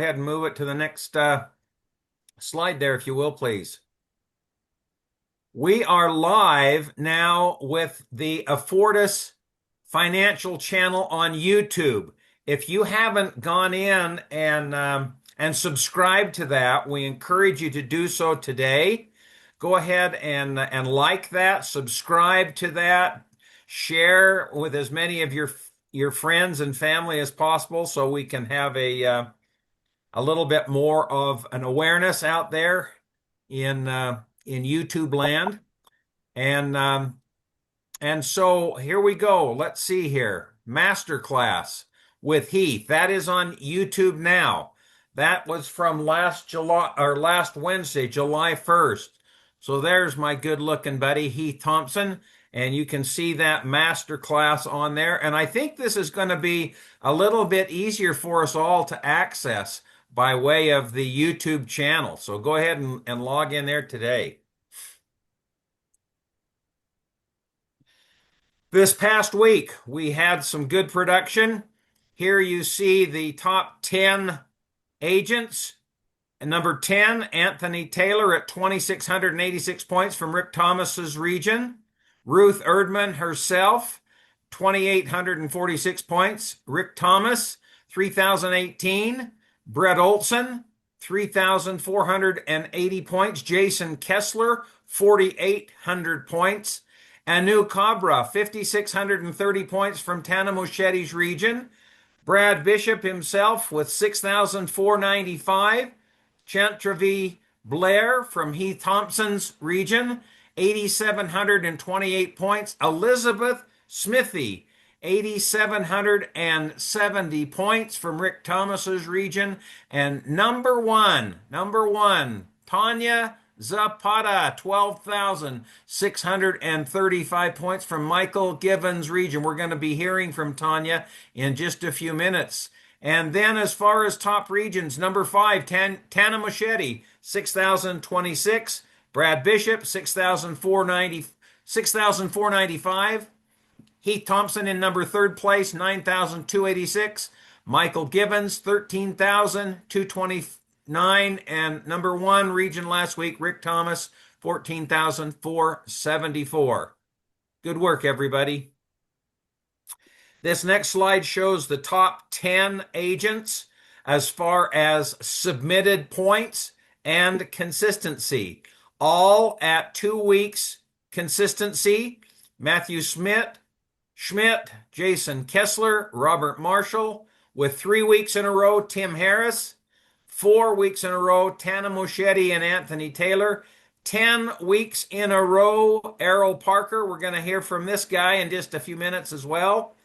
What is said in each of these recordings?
ahead and move it to the next slide there, if you will, please. We are live now with the Afortus financial channel on YouTube. If you haven't gone in and subscribed to that, we encourage you to do so today. Go ahead and like that, subscribe to that, share with as many of your friends and family as possible, so we can have a little bit more of an awareness out there in YouTube land. And so here we go. Let's see here. Masterclass with Heath. That is on YouTube now. That was from last Wednesday, July 1st. So there's my good-looking buddy, Heath Thompson, and you can see that masterclass on there. And I think this is going to be a little bit easier for us all to access by way of the YouTube channel. So go ahead and log in there today. This past week, we had some good production. Here you see the top 10 agents. And number 10, Anthony Taylor at 2,686 points from Rick Thomas's region. Ruth Erdman herself, 2,846 points. Rick Thomas, 3,018. Brett Olson, 3,480 points. Jason Kessler, 4,800 points. Anu Cabra, 5,630 points from Tana Moshetti's region. Brad Bishop himself with 6,495. Chantravi Blair from Heath Thompson's region, 8,728 points. Elizabeth Smithy, 8,770 points from Rick Thomas's region. And number one, Tanya Zapata, 12,635 points from Michael Given's region. We're going to be hearing from Tanya in just a few minutes. And then as far as top regions, number 5, Tana Moschetti, 6,026. Brad Bishop, 6,495. Heath Thompson in number 3rd place, 9,286. Michael Givens, 13,229. And number 1 region last week, Rick Thomas, 14,474. Good work, everybody. This next slide shows the top 10 agents as far as submitted points and consistency. All at 2 weeks consistency. Matthew Schmidt, Jason Kessler, Robert Marshall. With 3 weeks in a row, Tim Harris. 4 weeks in a row, Tana Moschetti and Anthony Taylor. 10 weeks in a row, Errol Parker. We're going to hear from this guy in just a few minutes as well.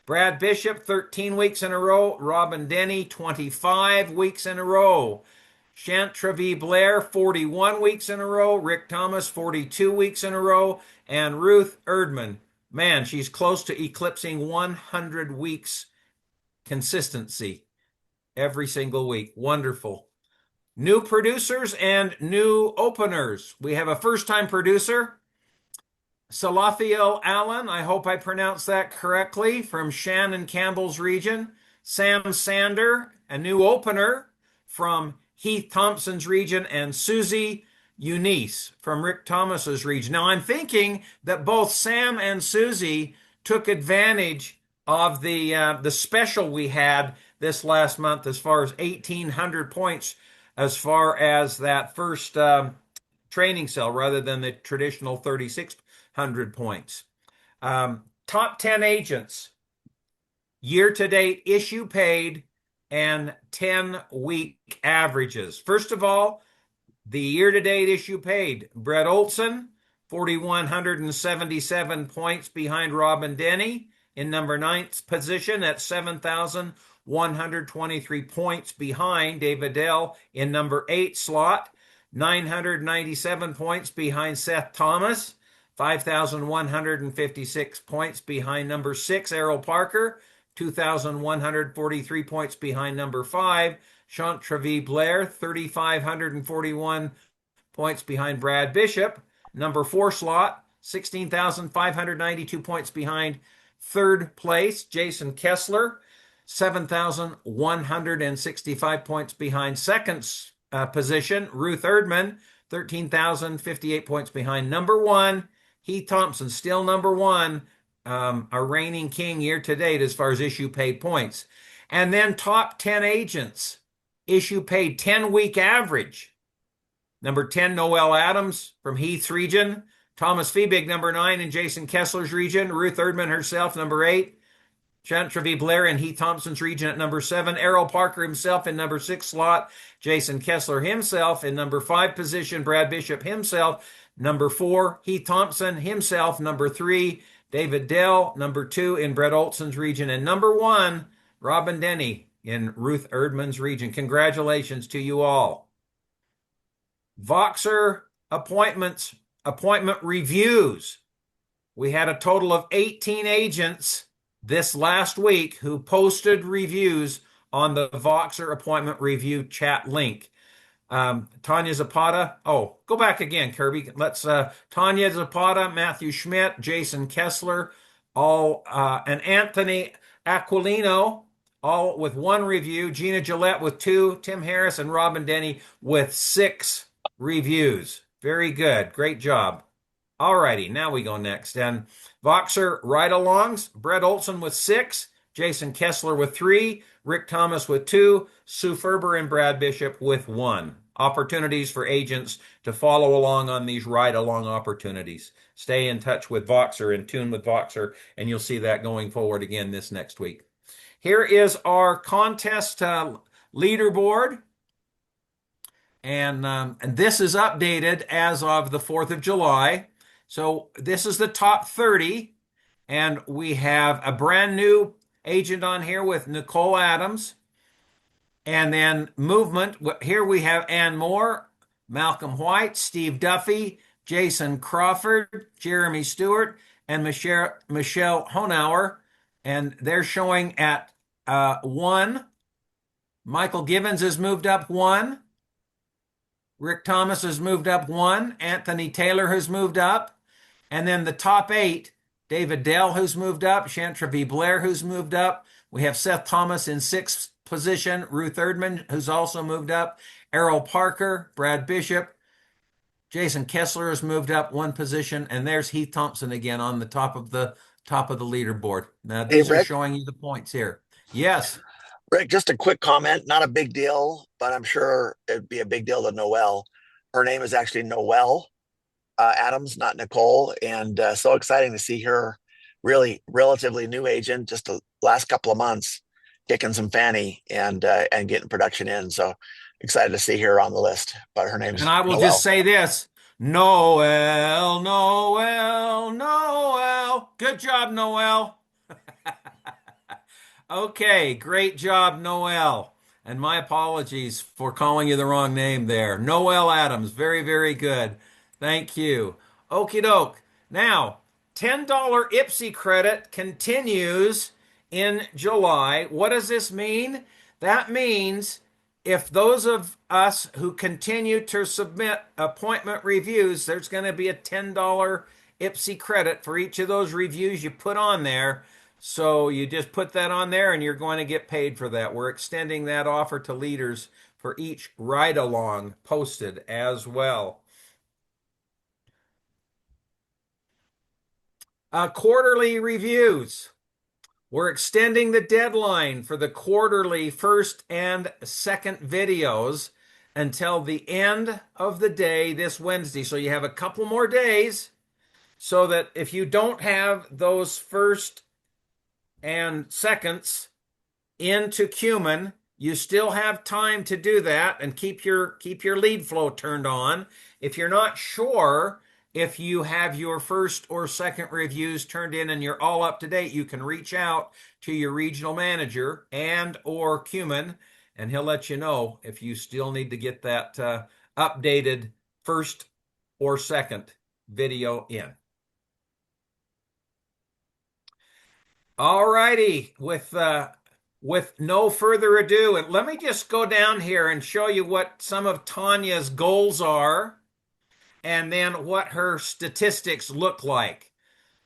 Brad Bishop, 13 weeks in a row. Robin Denny, 25 weeks in a row. Chantravi Blair, 41 weeks in a row. Rick Thomas, 42 weeks in a row. And Ruth Erdman, man, she's close to eclipsing 100 weeks consistency every single week. Wonderful. New producers and new openers. We have a first-time producer, Salathiel Allen, I hope I pronounced that correctly, from Shannon Campbell's region. Sam Sander, a new opener from Heath Thompson's region. And Susie Eunice from Rick Thomas's region. Now, I'm thinking that both Sam and Susie took advantage of the special we had this last month as far as 1,800 points as far as that first training cell rather than the traditional 3,600 points. Top 10 agents, year-to-date issue paid, and 10-week averages. First of all, the year-to-date issue paid. Brett Olson, 4,177 points behind Robin Denny in number 9th position at 7,123 points behind David Dell in number 8 slot. 997 points behind Seth Thomas. 5,156 points behind number 6, Errol Parker. 2,143 points behind number 5, Chantravi Blair. 3,541 points behind Brad Bishop. Number 4 slot, 16,592 points behind 3rd place, Jason Kessler. 7,165 points behind second position, Ruth Erdman, 13,058 points behind number one, Heath Thompson, still number one, a reigning king year to date as far as issue paid points. And then top 10 agents, issue paid 10-week average. Number 10, Noel Adams from Heath's region. Thomas Feebig, number 9, in Jason Kessler's region. Ruth Erdman herself, number 8. Chantra V. Blair in Heath Thompson's region at number 7. Errol Parker himself in number 6 slot. Jason Kessler himself in number 5 position. Brad Bishop himself, number 4. Heath Thompson himself, number 3. David Dell, number 2 in Brett Olson's region. And number 1, Robin Denny in Ruth Erdman's region. Congratulations to you all. Voxer appointment reviews. We had a total of 18 agents this last week who posted reviews on the Voxer appointment review chat link. Tanya Zapata. Oh, go back again, Kirby. Let's Tanya Zapata, Matthew Schmidt, Jason Kessler, all and Anthony Aquilino, all with 1 review. Gina Gillette with 2. Tim Harris and Robin Denny with 6 reviews. Very good. Great job. All righty, now we go next. And Voxer ride-alongs, Brett Olson with 6, Jason Kessler with 3, Rick Thomas with 2, Sue Ferber and Brad Bishop with 1. Opportunities for agents to follow along on these ride-along opportunities. Stay in touch with Voxer, in tune with Voxer, and you'll see that going forward again this next week. Here is our contest leaderboard. And this is updated as of the 4th of July. So this is the top 30. And we have a brand new agent on here with Nicole Adams. And then movement. Here we have Ann Moore, Malcolm White, Steve Duffy, Jason Crawford, Jeremy Stewart, and Michelle Honauer. And they're showing at 1. Michael Givens has moved up 1. Rick Thomas has moved up 1. Anthony Taylor has moved up. And then the top 8, David Dell, who's moved up. Chantra V. Blair, who's moved up. We have Seth Thomas in 6th position. Ruth Erdman, who's also moved up. Errol Parker, Brad Bishop. Jason Kessler has moved up 1 position. And there's Heath Thompson again on the top of the leaderboard. Now, these are showing you the points here. Yes. Rick, just a quick comment, not a big deal, but I'm sure it'd be a big deal to Noelle. Her name is actually Noelle Adams, not Nicole. And so exciting to see her, really relatively new agent, just the last couple of months, kicking some fanny and getting production in. So excited to see her on the list. But her name's And I will Noelle. just say this, Noelle, Noelle, Noelle. Good job, Noelle. Okay, great job, Noelle. And my apologies for calling you the wrong name there. Noelle Adams, very, very good. Thank you. Okie doke. Now, $10 IPSI credit continues in July. What does this mean? That means if those of us who continue to submit appointment reviews, there's going to be a $10 IPSI credit for each of those reviews you put on there. So you just put that on there and you're going to get paid for that. We're extending that offer to leaders for each ride-along posted as well. Quarterly reviews. We're extending the deadline for the quarterly first and second videos until the end of the day this Wednesday. So you have a couple more days so that if you don't have those first and seconds into Cumin, you still have time to do that and keep your lead flow turned on. If you're not sure if you have your first or second reviews turned in and you're all up to date, you can reach out to your regional manager and or Cumin, and he'll let you know if you still need to get that updated first or second video in. All righty, with no further ado, and let me just go down here and show you what some of Tanya's goals are and then what her statistics look like.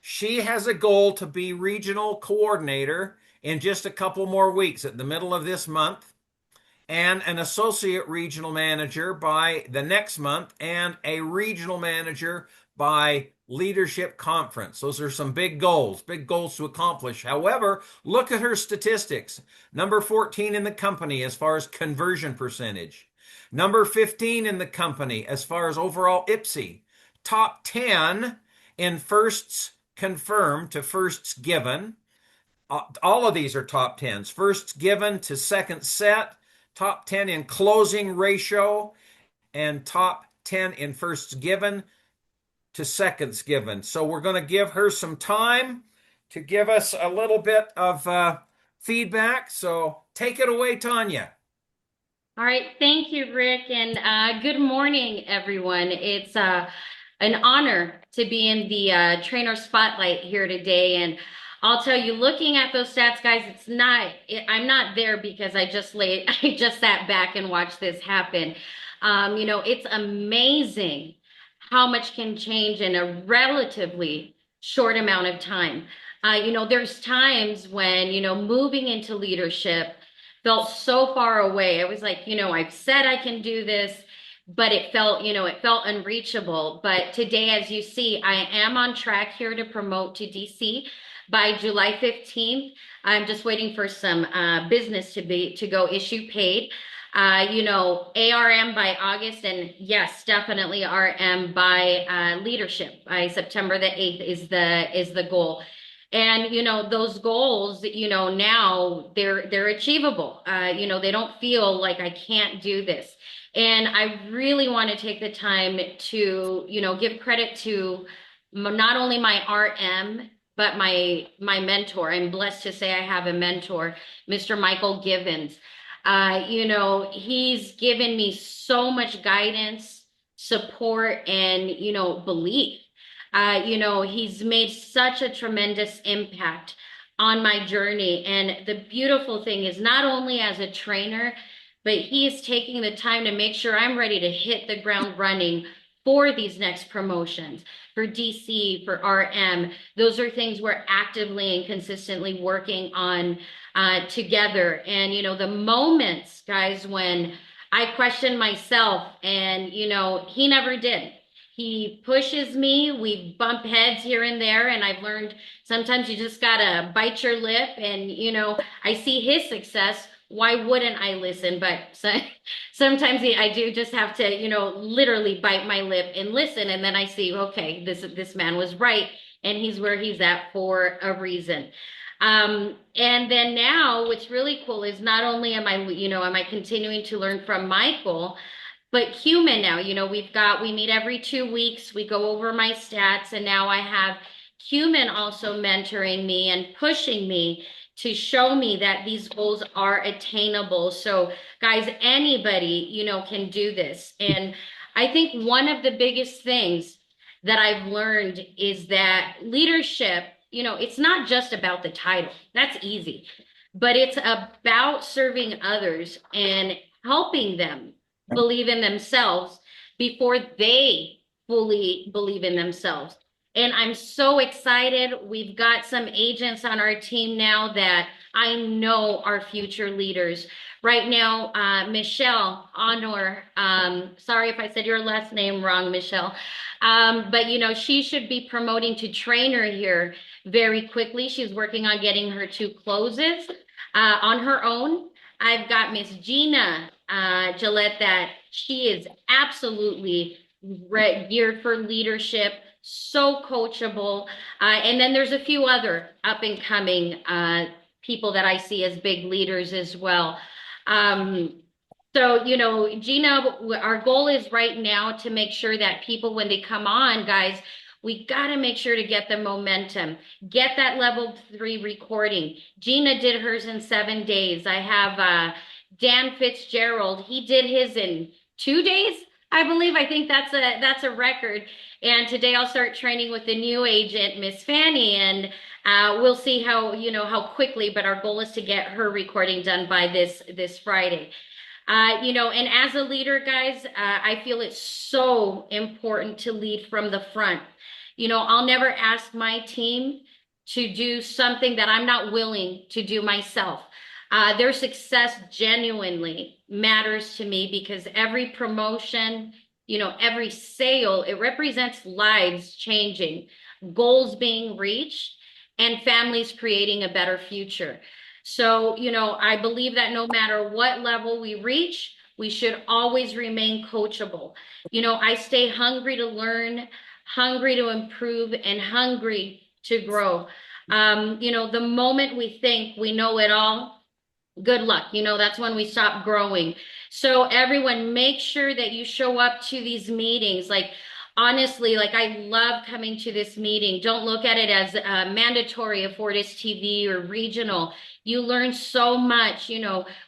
She has a goal to be regional coordinator in just a couple more weeks at the middle of this month, and an associate regional manager by the next month, and a regional manager by leadership conference. Those are some big goals to accomplish. However, look at her statistics. Number 14 in the company as far as conversion percentage. Number 15 in the company as far as overall IPSI. Top 10 in firsts confirmed to firsts given. All of these are top tens. Firsts given to second set, top 10 in closing ratio, and top 10 in firsts given to seconds given. So we're going to give her some time to give us a little bit of feedback. So take it away, Tanya. All right, thank you, Rick, and good morning, everyone. It's an honor to be in the trainer spotlight here today, and I'll tell you, looking at those stats, guys, I'm not there because I just sat back and watched this happen. It's amazing how much can change in a relatively short amount of time. There's times when, moving into leadership felt so far away. I was like, I've said I can do this, but it felt unreachable. But today, as you see, I am on track here to promote to DC by July 15th. I'm just waiting for some business to go issue paid. ARM by August, and yes, definitely RM by leadership by September the 8th is the goal. And those goals, now they're achievable. They don't feel like I can't do this. And I really want to take the time to, give credit to not only my RM, but my mentor. I'm blessed to say I have a mentor, Mr. Michael Givens. He's given me so much guidance, support, and, belief. He's made such a tremendous impact on my journey. And the beautiful thing is not only as a trainer, but he is taking the time to make sure I'm ready to hit the ground running for these next promotions, for DC, for RM. Those are things we're actively and consistently working on together. And, the moments, guys, when I question myself and, he never did. He pushes me. We bump heads here and there. And I've learned sometimes you just gotta bite your lip. And, I see his success. Why wouldn't I listen? But sometimes I do just have to, literally bite my lip and listen. And then I see, okay, this man was right. And he's where he's at for a reason. And then now what's really cool is not only am I continuing to learn from Michael, but human now, we meet every 2 weeks, we go over my stats, and now I have human also mentoring me and pushing me to show me that these goals are attainable. So guys, anybody, can do this. And I think one of the biggest things that I've learned is that leadership, it's not just about the title. That's easy, but it's about serving others and helping them believe in themselves before they fully believe in themselves. And I'm so excited. We've got some agents on our team now that I know are future leaders. Right now, Michelle Honor, sorry if I said your last name wrong, Michelle, but she should be promoting to trainer here very quickly. She's working on getting her 2 closes on her own. I've got Miss Gina Gillette that she is absolutely geared for leadership, so coachable. And then there's a few other up and coming people that I see as big leaders as well. So, Gina, our goal is right now to make sure that people, when they come on, guys, we got to make sure to get the momentum, get that level 3 recording. Gina did hers in 7 days. I have Dan Fitzgerald. He did his in 2 days, I believe. I think that's a record. And today I'll start training with the new agent, Miss Fanny, and we'll see how quickly, but our goal is to get her recording done by this Friday. And as a leader, guys, I feel it's so important to lead from the front. I'll never ask my team to do something that I'm not willing to do myself. Their success genuinely matters to me because every promotion, every sale, it represents lives changing, goals being reached, and families creating a better future. So, I believe that no matter what level we reach, we should always remain coachable. I stay hungry to learn, hungry to improve, and hungry to grow. The moment we think we know it all, good luck. That's when we stop growing. So everyone, make sure that you show up to these meetings. Like, honestly, like I love coming to this meeting. Don't look at it as mandatory Afortus TV or regional. You learn so much.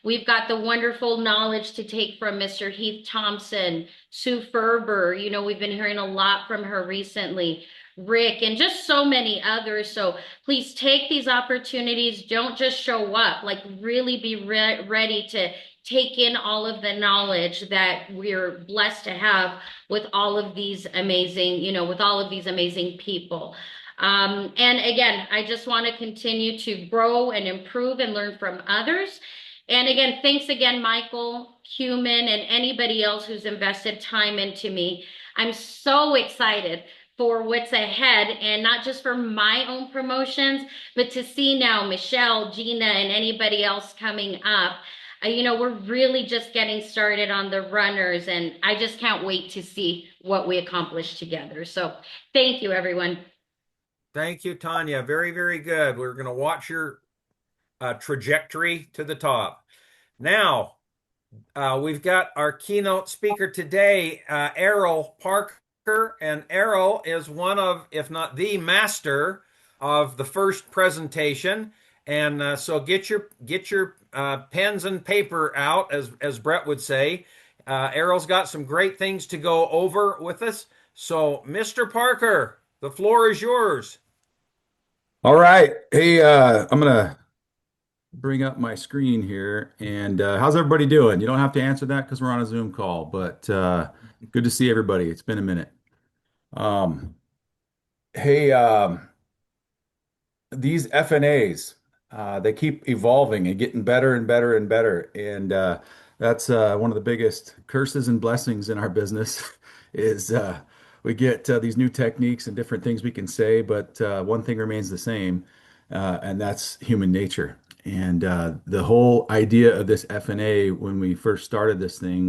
We've got the wonderful knowledge to take from Mr. Heath Thompson, Sue Ferber. We've been hearing a lot from her recently. Rick, and just so many others. So please take these opportunities. Don't just show up, like really be ready to take in all of the knowledge that we're blessed to have with all of these amazing, with all of these amazing people. And again, I just want to continue to grow and improve and learn from others. And again, thanks again, Michael, Human, and anybody else who's invested time into me. I'm so excited for what's ahead, and not just for my own promotions, but to see now Michelle, Gina, and anybody else coming up. We're really just getting started on the runners, and I just can't wait to see what we accomplish together. So thank you, everyone. Thank you, Tanya. Very, very good. We're going to watch your trajectory to the top. Now, we've got our keynote speaker today, Errol Parker, and Errol is one of, if not the master of the first presentation. And so get your pens and paper out, as Brett would say. Errol's got some great things to go over with us. So, Mr. Parker, the floor is yours. All right. Hey, I'm gonna bring up my screen here. And how's everybody doing? You don't have to answer that because we're on a Zoom call, but good to see everybody. It's been a minute. Um, hey, these FNAs, they keep evolving and getting better and better and better. And that's one of the biggest curses and blessings in our business is we get these new techniques and different things we can say, but one thing remains the same, and that's human nature. And the whole idea of this FNA when we first started this thing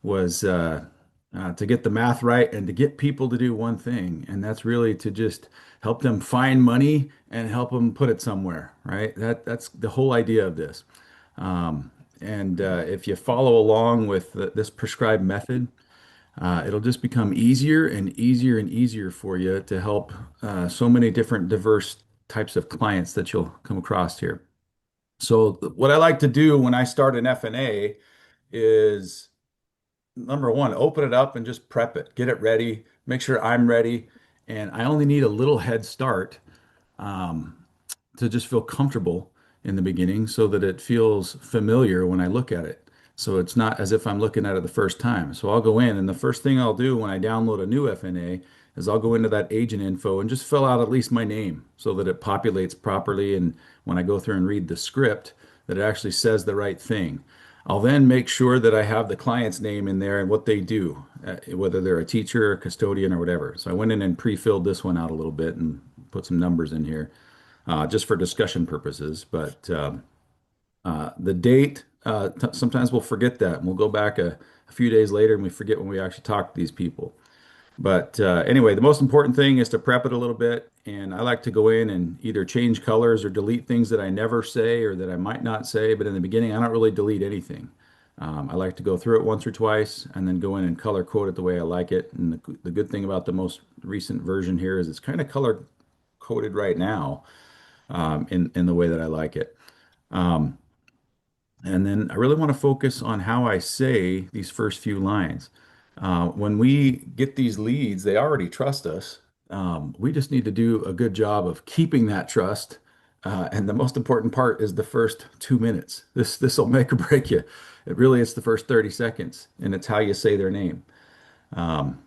was to get the math right and to get people to do one thing, and that's really to just help them find money and help them put it somewhere, right? That's the whole idea of this. And if you follow along with this prescribed method, it'll just become easier and easier and easier for you to help so many different diverse types of clients that you'll come across here. So what I like to do when I start an FNA is number one, open it up and just prep it, get it ready, make sure I'm ready. And I only need a little head start um, to just feel comfortable in the beginning so that it feels familiar when I look at it. So it's not as if I'm looking at it the first time. So I'll go in, and the first thing I'll do when I download a new FNA is I'll go into that agent info and just fill out at least my name so that it populates properly. And when I go through and read the script, that it actually says the right thing. I'll then make sure that I have the client's name in there and what they do, whether they're a teacher, a custodian, or whatever. So I went in and pre-filled this one out a little bit and put some numbers in here just for discussion purposes. But the date, sometimes we'll forget that and we'll go back a few days later and we forget when we actually talked to these people. But anyway, the most important thing is to prep it a little bit. And I like to go in and either change colors or delete things that I never say or that I might not say. But in the beginning, I don't really delete anything. I like to go through it once or twice and then go in and color code it the way I like it. And the good thing about the most recent version here is it's kind of color coded right now in the way that I like it. Um, and then I really want to focus on how I say these first few lines. When we get these leads, they already trust us. We just need to do a good job of keeping that trust. And the most important part is the first 2 minutes. This will make or break you. It really is the first 30 seconds, and it's how you say their name. um,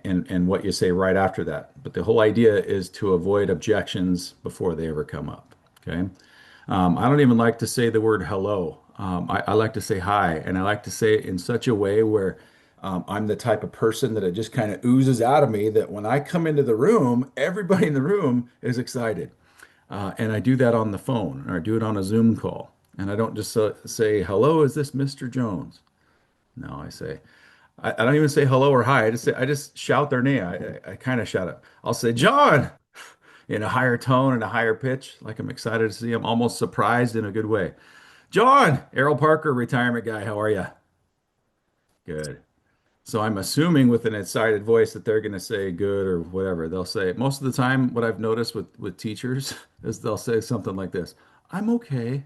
and what you say right after that. But the whole idea is to avoid objections before they ever come up. Okay. I don't even like to say the word hello. I like to say hi, and I like to say it in such a way where I'm the type of person that it just kind of oozes out of me that when I come into the room, everybody in the room is excited. And I do that on the phone or I do it on a Zoom call. And I don't just say, hello, is this Mr. Jones? No, I don't even say hello or hi. I just shout their name. I kind of shout it. I'll say, John, in a higher tone and a higher pitch, like I'm excited to see him, almost surprised in a good way. John, Errol Parker, retirement guy, how are you? Good. So I'm assuming with an excited voice that they're going to say good or whatever. They'll say, most of the time, what I've noticed with teachers is they'll say something like this, I'm okay.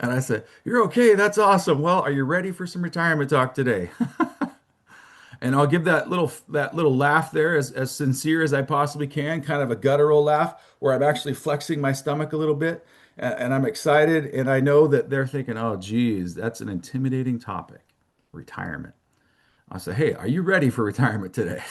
And I said, you're okay. That's awesome. Well, are you ready for some retirement talk today? And I'll give that little laugh there as sincere as I possibly can, kind of a guttural laugh where I'm actually flexing my stomach a little bit and I'm excited and I know that they're thinking, "Oh geez, that's an intimidating topic, retirement." I'll say, "Hey, are you ready for retirement today?"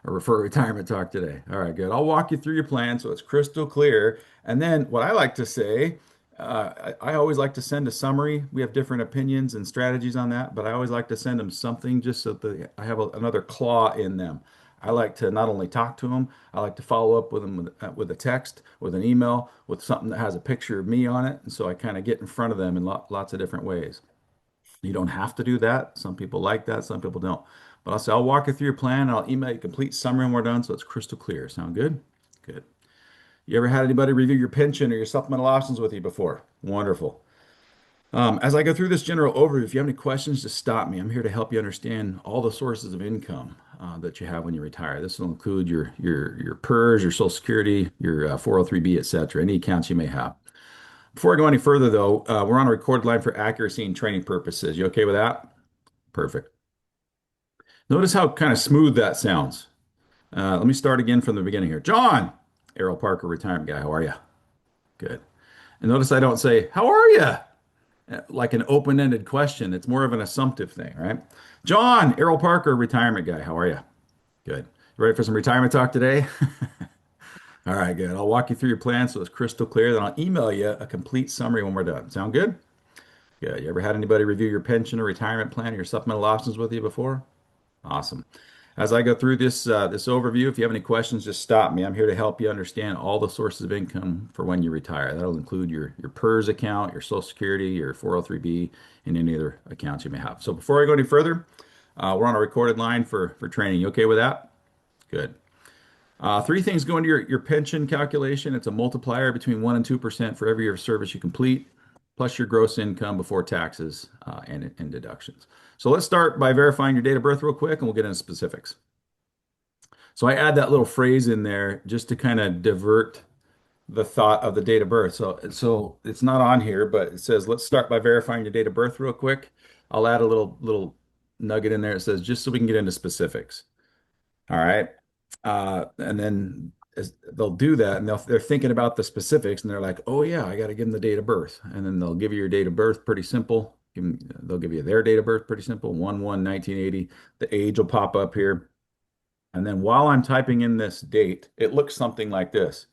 Or for a retirement talk today. All right, good. I'll walk you through your plan so it's crystal clear. And then what I like to say, I always like to send a summary. We have different opinions and strategies on that, but I always like to send them something just so that I have another claw in them. I like to not only talk to them, I like to follow up with them with a text, with an email, with something that has a picture of me on it. And so I kind of get in front of them in lots of different ways. You don't have to do that. Some people like that, some people don't. But I'll walk you through your plan and I'll email you a complete summary when we're done so it's crystal clear. Sound good? Good. You ever had anybody review your pension or your supplemental options with you before? Wonderful. As I go through this general overview, if you have any questions, just stop me. I'm here to help you understand all the sources of income that you have when you retire. This will include your PERS, your Social Security, your 403B, et cetera, any accounts you may have. Before I go any further, though, we're on a recorded line for accuracy and training purposes. You okay with that? Perfect. Notice how kind of smooth that sounds. Let me start again from the beginning here. John, Errol Parker, retirement guy, how are you? Good. And notice I don't say, how are you? Like an open-ended question. It's more of an assumptive thing, right? John, Errol Parker, retirement guy, how are you? Good. You ready for some retirement talk today? All right, good. I'll walk you through your plan so it's crystal clear. Then I'll email you a complete summary when we're done. Sound good? Good. You ever had anybody review your pension or retirement plan or your supplemental options with you before? Awesome. As I go through this overview, if you have any questions, just stop me. I'm here to help you understand all the sources of income for when you retire. That'll include your PERS account, your Social Security, your 403B, and any other accounts you may have. So before I go any further, we're on a recorded line for training. You okay with that? Good. Three things go into your pension calculation. It's a multiplier between 1% and 2% for every year of service you complete, plus your gross income before taxes and deductions. So let's start by verifying your date of birth real quick, and we'll get into specifics. So I add that little phrase in there just to kind of divert the thought of the date of birth. So it's not on here, but it says, let's start by verifying your date of birth real quick. I'll add a little nugget in there. It says, just so we can get into specifics. All right. And then they'll do that and they're thinking about the specifics and they're like, oh yeah, I got to give them the date of birth. And then they'll give you your date of birth pretty simple. They'll give you their date of birth pretty simple, 1/1/1980. The age will pop up here. And then while I'm typing in this date, it looks something like this.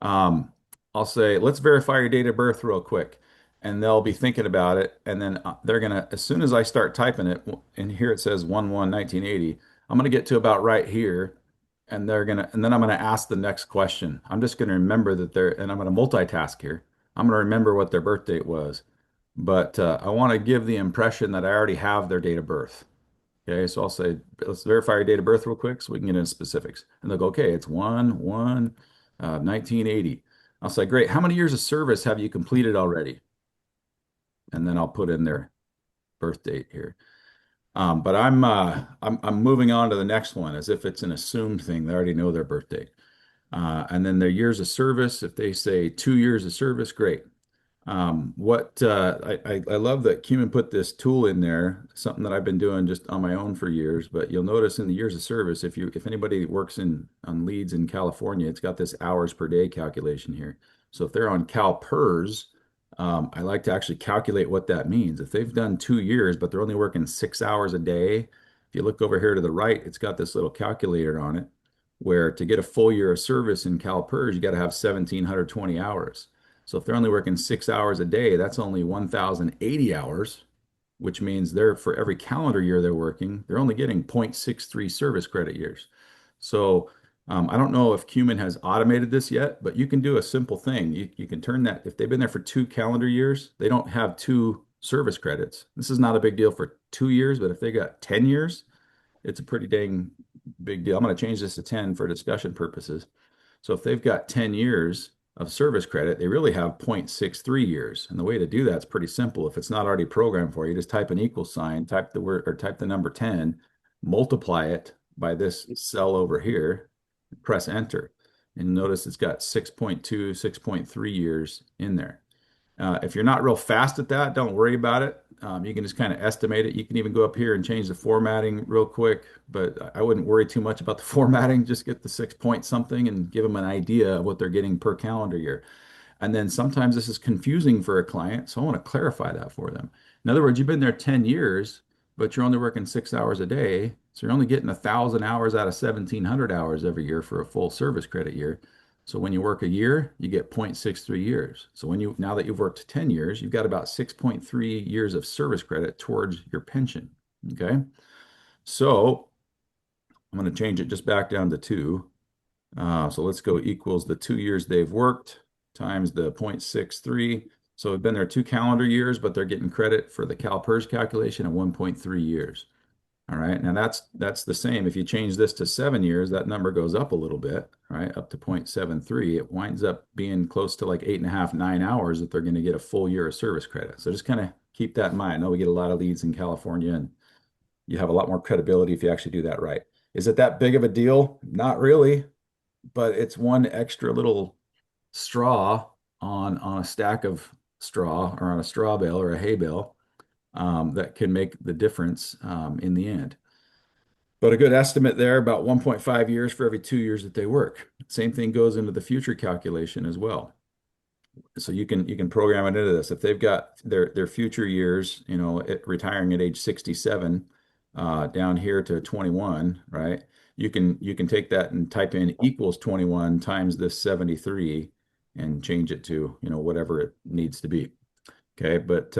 Um, I'll say, let's verify your date of birth real quick. And they'll be thinking about it. And then they're going to, as soon as I start typing it, and here it says 1/1/1980, I'm going to get to about right here. And then I'm going to ask the next question. I'm just going to remember and I'm going to multitask here. I'm going to remember what their birth date was. But I want to give the impression that I already have their date of birth. Okay, so I'll say, let's verify your date of birth real quick so we can get into specifics. And they'll go, okay, it's 1/1/1980. I'll say, great. How many years of service have you completed already? And then I'll put in their birth date here. But I'm moving on to the next one as if it's an assumed thing. They already know their birth date. And then their years of service. If they say 2 years of service, great. I love that Cumin put this tool in there, something that I've been doing just on my own for years. But you'll notice in the years of service, if anybody works on leads in California, it's got this hours per day calculation here. So if they're on CalPERS, I like to actually calculate what that means. If they've done 2 years, but they're only working 6 hours a day, If you look over here to the right, it's got this little calculator on it where to get a full year of service in CalPERS, you got to have 1,720 hours. So if they're only working 6 hours a day, that's only 1,080 hours, which means they're for every calendar year they're working, they're only getting 0.63 service credit years. So I don't know if Cumin has automated this yet, but you can do a simple thing. You can turn that, if they've been there for 2 calendar years, they don't have 2 service credits. This is not a big deal for 2 years, but if they got 10 years, it's a pretty dang big deal. I'm going to change this to 10 for discussion purposes. So if they've got 10 years of service credit, they really have 0.63 years. And the way to do that is pretty simple. If it's not already programmed for you, just type an equal sign, type the word or type the number 10, multiply it by this cell over here, press enter. And notice it's got 6.2, 6.3 years in there. If you're not real fast at that, don't worry about it. You can just kind of estimate it. You can even go up here and change the formatting real quick, but I wouldn't worry too much about the formatting. Just get the 6 point something and give them an idea of what they're getting per calendar year. And then sometimes this is confusing for a client, so I want to clarify that for them. In other words, you've been there 10 years, but you're only working 6 hours a day. So you're only getting 1,000 hours out of 1,700 hours every year for a full service credit year. So when you work a year, you get 0.63 years. So now that you've worked 10 years, you've got about 6.3 years of service credit towards your pension. Okay. So I'm going to change it just back down to 2. So let's go equals the 2 years they've worked times the 0.63. So we've been there 2 calendar years, but they're getting credit for the CalPERS calculation of 1.3 years. All right. Now that's the same. If you change this to 7 years, that number goes up a little bit, right? Up to 0.73. It winds up being close to like 8.5, 9 hours that they're going to get a full year of service credit. So just kind of keep that in mind. I know we get a lot of leads in California, and you have a lot more credibility if you actually do that right. Is it that big of a deal? Not really, but it's one extra little straw on a stack of straw, or on a straw bale or a hay bale, that can make the difference in the end. But a good estimate there, about 1.5 years for every 2 years that they work. Same thing goes into the future calculation as well. So you can program it into this. If they've got their future years, retiring at age 67, down here to 21, right? You can take that and type in equals 21 times this 73 and change it to, whatever it needs to be. Okay, but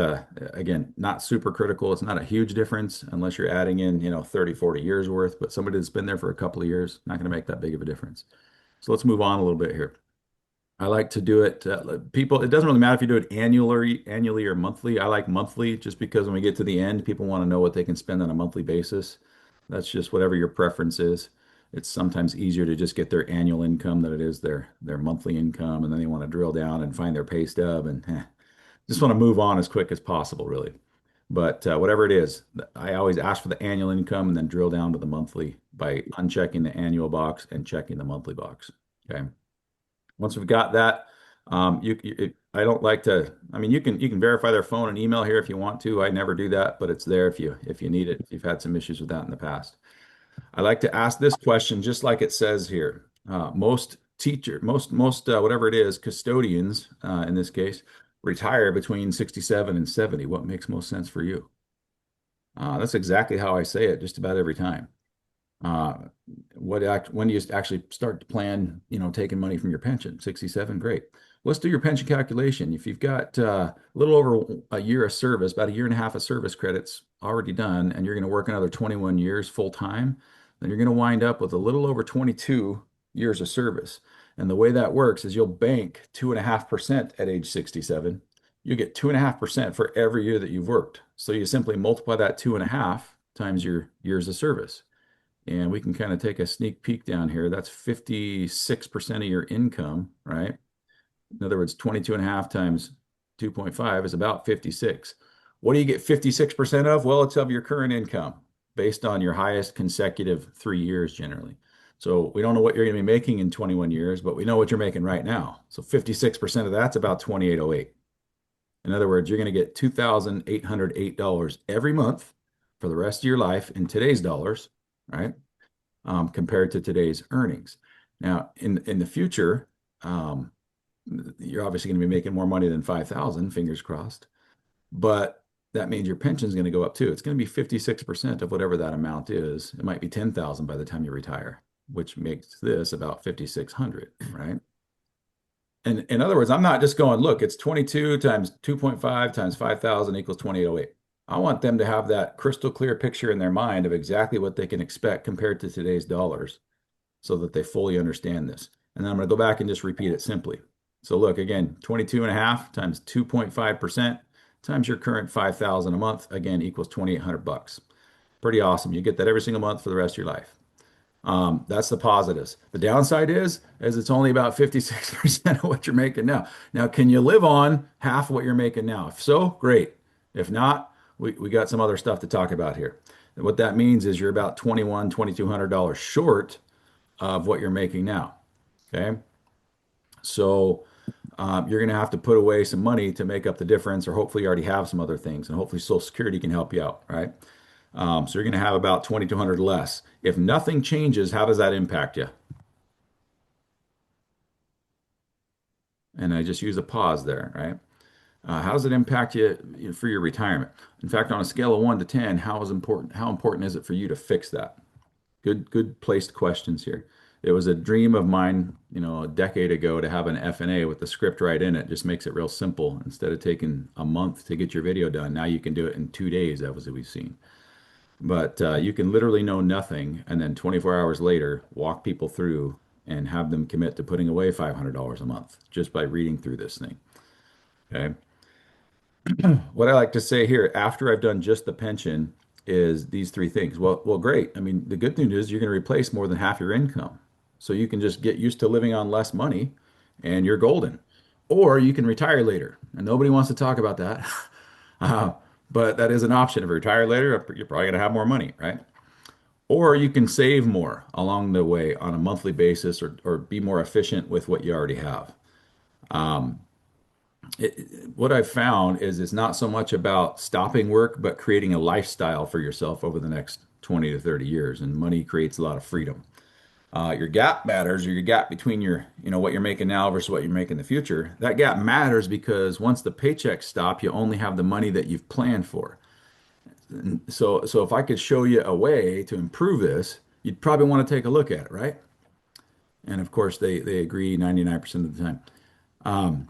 again, not super critical. It's not a huge difference unless you're adding in, 30, 40 years worth, but somebody that's been there for a couple of years, not going to make that big of a difference. So let's move on a little bit here. I like to do it, people, it doesn't really matter if you do it annually or monthly. I like monthly just because when we get to the end, people want to know what they can spend on a monthly basis. That's just whatever your preference is. It's sometimes easier to just get their annual income than it is their monthly income, and then they want to drill down and find their pay stub and just want to move on as quick as possible, really. But whatever it is, I always ask for the annual income and then drill down to the monthly by unchecking the annual box and checking the monthly box. Okay. Once we've got that, I don't like to. I mean, you can verify their phone and email here if you want to. I never do that, but it's there if you need it. If you've had some issues with that in the past, I like to ask this question just like it says here. Most whatever it is, custodians in this case, retire between 67 and 70. What makes most sense for you? That's exactly how I say it just about every time. Uh, when do you actually start to plan, taking money from your pension? 67, great. Let's do your pension calculation. If you've got a little over a year of service, about a year and a half of service credits already done, and you're going to work another 21 years full time, then you're going to wind up with a little over 22 years of service. And the way that works is you'll bank 2.5% at age 67. You get 2.5% for every year that you've worked. So you simply multiply that 2.5 times your years of service. And we can kind of take a sneak peek down here. That's 56% of your income, right? In other words, 22.5 times 2.5 is about 56. What do you get 56% of? Well, it's of your current income based on your highest consecutive 3 years generally. So we don't know what you're going to be making in 21 years, but we know what you're making right now. So 56% of that's about 2808. In other words, you're going to get $2,808 every month for the rest of your life in today's dollars, right? Compared to today's earnings. Now, in the future, you're obviously going to be making more money than 5,000, fingers crossed. But that means your pension is going to go up too. It's going to be 56% of whatever that amount is. It might be 10,000 by the time you retire, which makes this about 5,600, right? And in other words, I'm not just going, look, it's 22 times 2.5 times 5,000 equals 2,808. I want them to have that crystal clear picture in their mind of exactly what they can expect compared to today's dollars so that they fully understand this. And then I'm going to go back and just repeat it simply. So look, again, 22 and a half times 2.5% times your current 5,000 a month, again, equals 2,800 bucks. Pretty awesome. You get that every single month for the rest of your life. That's the positives. The downside is it's only about 56% of what you're making now. Now, can you live on half of what you're making now? If so, great. If not, we got some other stuff to talk about here. And what that means is you're about $2,200 short of what you're making now. Okay. So you're going to have to put away some money to make up the difference, or hopefully you already have some other things, and hopefully Social Security can help you out, right? So you're going to have about 2,200 less. If nothing changes, how does that impact you? And I just use a pause there, right? How does it impact you for your retirement? In fact, on a scale of 1 to 10, how important is it for you to fix that? Good placed questions here. It was a dream of mine, a decade ago to have an FNA with the script right in it. Just makes it real simple. Instead of taking a month to get your video done, now you can do it in 2 days, that was what we've seen. But you can literally know nothing and then 24 hours later walk people through and have them commit to putting away $500 a month just by reading through this thing. Okay. What I like to say here after I've done just the pension is these three things. Well, great. I mean, the good news is you're going to replace more than half your income. So you can just get used to living on less money and you're golden. Or you can retire later. And nobody wants to talk about that. Uh, but that is an option. If you retire later, you're probably going to have more money, right? Or you can save more along the way on a monthly basis or be more efficient with what you already have. What I've found is it's not so much about stopping work, but creating a lifestyle for yourself over the next 20 to 30 years. And money creates a lot of freedom. Your gap matters, or your gap between what you're making now versus what you're making in the future. That gap matters because once the paychecks stop, you only have the money that you've planned for. And so if I could show you a way to improve this, you'd probably want to take a look at it, right? And of course, they agree 99% of the time.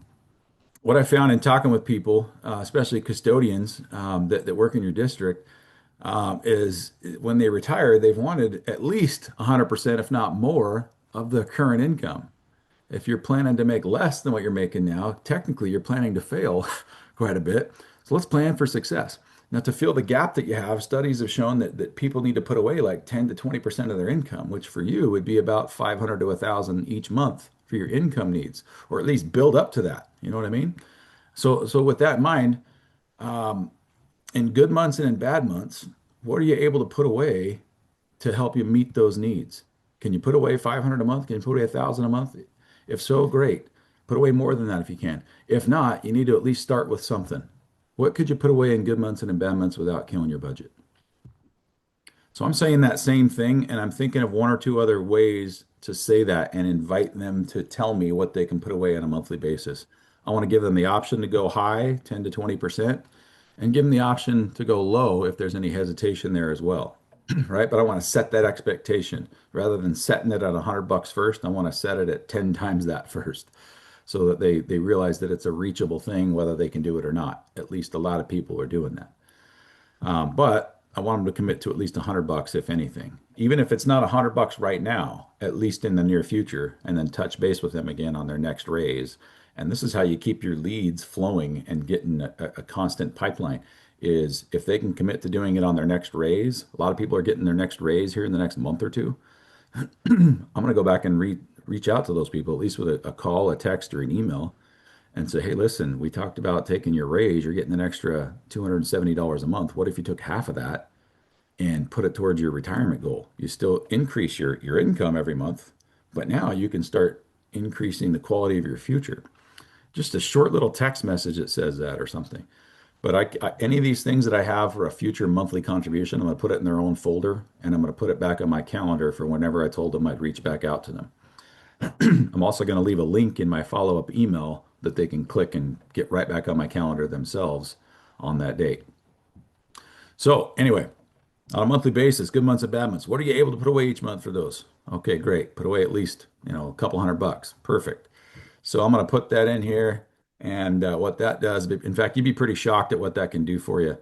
What I found in talking with people, especially custodians that work in your district, is when they retire, they've wanted at least 100%, if not more, of the current income. If you're planning to make less than what you're making now, technically you're planning to fail quite a bit. So let's plan for success. Now, to fill the gap that you have, studies have shown that people need to put away like 10 to 20% of their income, which for you would be about 500 to 1,000 each month for your income needs, or at least build up to that. You know what I mean? So with that in mind, in good months and in bad months, what are you able to put away to help you meet those needs? Can you put away 500 a month? Can you put away 1,000 a month? If so, great. Put away more than that if you can. If not, you need to at least start with something. What could you put away in good months and in bad months without killing your budget? So I'm saying that same thing, and I'm thinking of one or two other ways to say that and invite them to tell me what they can put away on a monthly basis. I want to give them the option to go high, 10 to 20%, and give them the option to go low if there's any hesitation there as well. Right? But I want to set that expectation rather than setting it at $100 first. I want to set it at 10 times that first so that they realize that it's a reachable thing, whether they can do it or not. At least a lot of people are doing that. But I want them to commit to at least $100 if anything. Even if it's not $100 right now, at least in the near future, and then touch base with them again on their next raise. And this is how you keep your leads flowing and getting a constant pipeline is if they can commit to doing it on their next raise. A lot of people are getting their next raise here in the next month or two. I'm going to go back and reach out to those people, at least with a call, a text, or an email, and say, hey, listen, we talked about taking your raise. You're getting an extra $270 a month. What if you took half of that and put it towards your retirement goal? You still increase your income every month, but now you can start increasing the quality of your future. Just a short little text message that says that or something. But any of these things that I have for a future monthly contribution, I'm going to put it in their own folder, and I'm going to put it back on my calendar for whenever I told them I'd reach back out to them. I'm also going to leave a link in my follow-up email that they can click and get right back on my calendar themselves on that date. So anyway, on a monthly basis, good months and bad months, what are you able to put away each month for those? Okay, great. Put away at least, a couple $100. Perfect. So I'm going to put that in here. And what that does, in fact, you'd be pretty shocked at what that can do for you.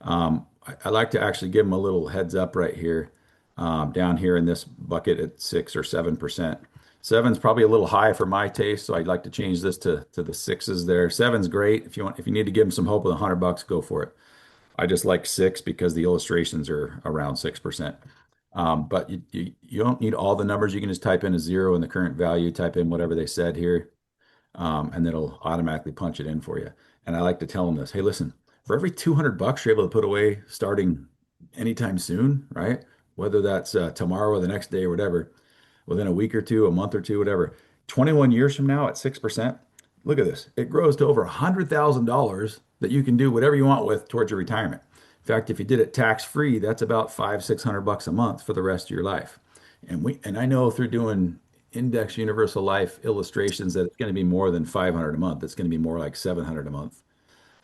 I like to actually give them a little heads up right here, down here in this bucket at 6 or 7%. Seven's probably a little high for my taste, so I'd like to change this to the sixes there. Seven's great. If you need to give them some hope with $100, go for it. I just like six because the illustrations are around 6%. But you don't need all the numbers. You can just type in a zero and the current value, type in whatever they said here, and it'll automatically punch it in for you. And I like to tell them this, hey, listen, for every $200 you're able to put away starting anytime soon, right? Whether that's tomorrow or the next day or whatever, within a week or two, a month or two, whatever, 21 years from now at 6%, look at this. It grows to over $100,000 that you can do whatever you want with towards your retirement. In fact, if you did it tax free, that's about 500-600 bucks a month for the rest of your life. And I know through doing index universal life illustrations that it's going to be more than 500 a month. It's going to be more like 700 a month.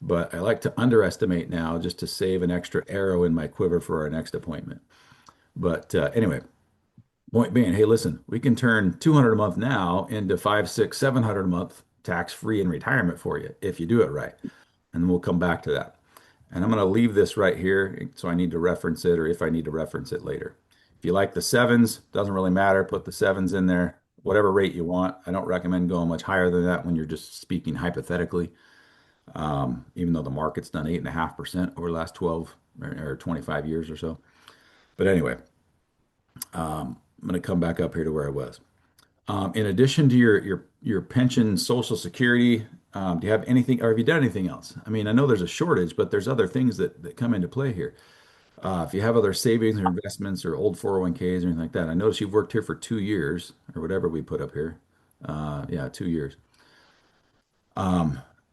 But I like to underestimate now just to save an extra arrow in my quiver for our next appointment. But anyway, point being, hey, listen, we can turn 200 a month now into 5, 6, 700 a month tax free in retirement for you if you do it right. And we'll come back to that. And I'm going to leave this right here. So I need to reference it, or if I need to reference it later. If you like the sevens, doesn't really matter. Put the sevens in there, whatever rate you want. I don't recommend going much higher than that when you're just speaking hypothetically. Even though the market's done 8.5% over the last 12 or 25 years or so. But anyway, I'm going to come back up here to where I was. In addition to your pension, Social Security, do you have anything, or have you done anything else? I mean, I know there's a shortage, but there's other things that come into play here. If you have other savings or investments or old 401ks or anything like that, I notice you've worked here for 2 years or whatever we put up here. Yeah, 2 years.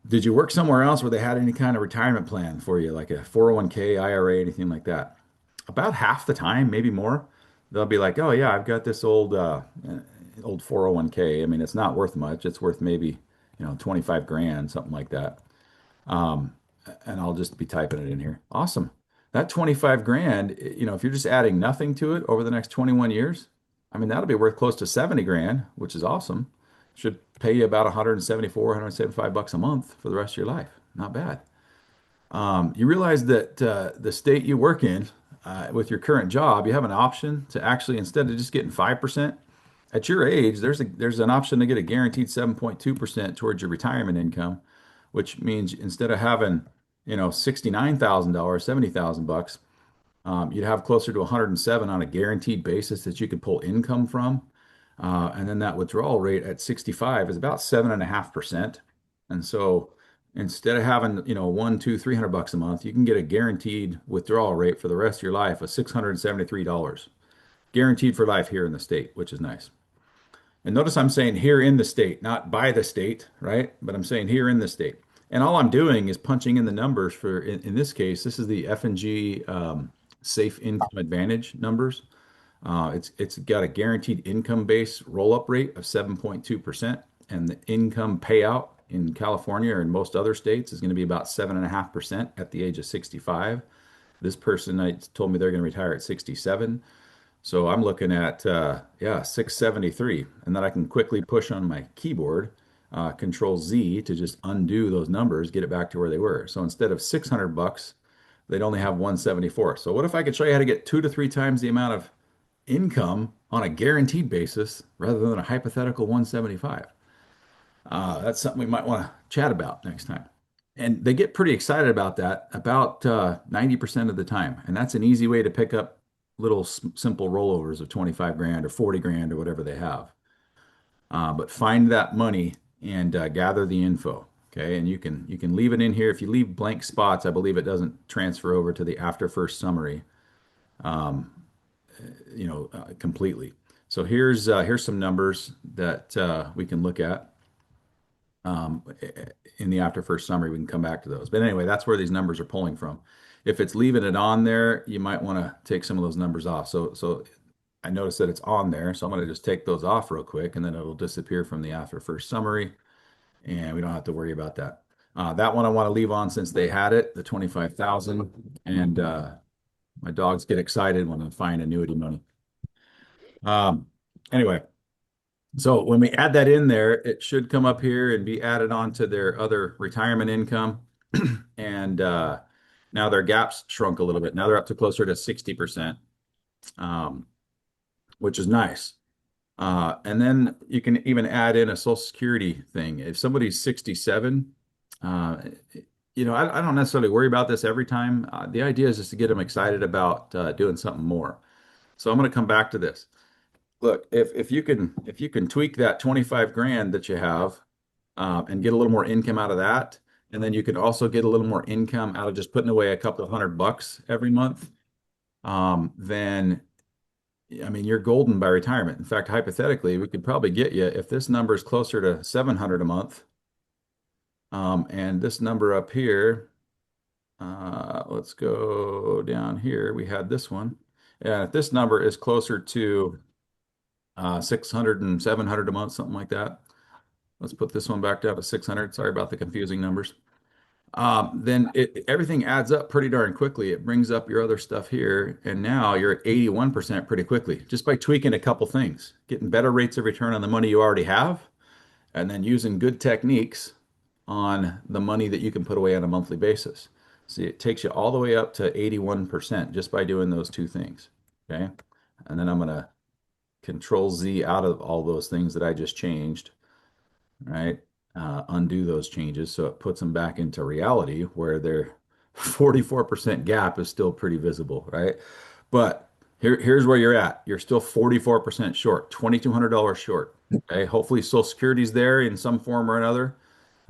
Did you work somewhere else where they had any kind of retirement plan for you, like a 401k, IRA, anything like that? About half the time, maybe more, they'll be like, "Oh yeah, I've got this old 401k. I mean, it's not worth much. It's worth maybe, 25 grand, something like that." Um, and I'll just be typing it in here. Awesome. That 25 grand, if you're just adding nothing to it over the next 21 years, I mean, that'll be worth close to 70 grand, which is awesome. Should pay you about 174, 175 bucks a month for the rest of your life. Not bad. You realize that the state you work in, with your current job, you have an option to actually, instead of just getting 5%, at your age, there's an option to get a guaranteed 7.2% towards your retirement income, which means instead of having, $69,000, 70,000 bucks, you'd have closer to 107 on a guaranteed basis that you could pull income from. And then that withdrawal rate at 65 is about 7.5%. And so instead of having, 1, 2, 300 bucks a month, you can get a guaranteed withdrawal rate for the rest of your life of $673. Guaranteed for life here in the state, which is nice. And notice I'm saying here in the state, not by the state, right? But I'm saying here in the state. And all I'm doing is punching in the numbers for, in this case, this is the F&G Safe Income Advantage numbers. It's got a guaranteed income base roll-up rate of 7.2%, and the income payout in California or in most other states is going to be about 7.5% at the age of 65. This person told me they're going to retire at 67. So I'm looking at, 673. And then I can quickly push on my keyboard, Control Z, to just undo those numbers, get it back to where they were. So instead of 600 bucks, they'd only have 174. So what if I could show you how to get 2 to 3 times the amount of income on a guaranteed basis rather than a hypothetical 175? That's something we might want to chat about next time. And they get pretty excited about that about 90% of the time. And that's an easy way to pick up little simple rollovers of 25 grand or 40 grand or whatever they have. But find that money and gather the info. Okay. And you can leave it in here. If you leave blank spots, I believe it doesn't transfer over to the after first summary, completely. So here's some numbers that we can look at. In the after first summary, we can come back to those. But anyway, that's where these numbers are pulling from. If it's leaving it on there, you might want to take some of those numbers off. So I noticed that it's on there, so I'm going to just take those off real quick, and then it'll disappear from the after first summary, and we don't have to worry about that. That one I want to leave on since they had it, the 25,000. And my dogs get excited when I find annuity money. Um, anyway, so when we add that in there, it should come up here and be added on to their other retirement income. And now their gaps shrunk a little bit. Now they're up to closer to 60%, um, which is nice. And then you can even add in a Social Security thing. If somebody's 67, uh, I don't necessarily worry about this every time. The idea is just to get them excited about doing something more. So I'm going to come back to this. Look, if you can tweak that 25 grand that you have and get a little more income out of that, and then you can also get a little more income out of just putting away a couple of $100 every month, then I mean, you're golden by retirement. In fact, hypothetically, we could probably get you if this number is closer to 700 a month, and this number up here, let's go down here. We had this one. And if this number is closer to 600 and 700 a month, something like that. Let's put this one back down to 600. Sorry about the confusing numbers. Then everything adds up pretty darn quickly. It brings up your other stuff here, and now you're at 81% pretty quickly just by tweaking a couple things, getting better rates of return on the money you already have, and then using good techniques on the money that you can put away on a monthly basis. See, it takes you all the way up to 81% just by doing those two things. Okay. And then I'm going to Control Z out of all those things that I just changed, right? Undo those changes so it puts them back into reality where their 44% gap is still pretty visible, right? But here's where you're at. You're still 44% short, $2,200 short. Okay. Hopefully Social Security's there in some form or another.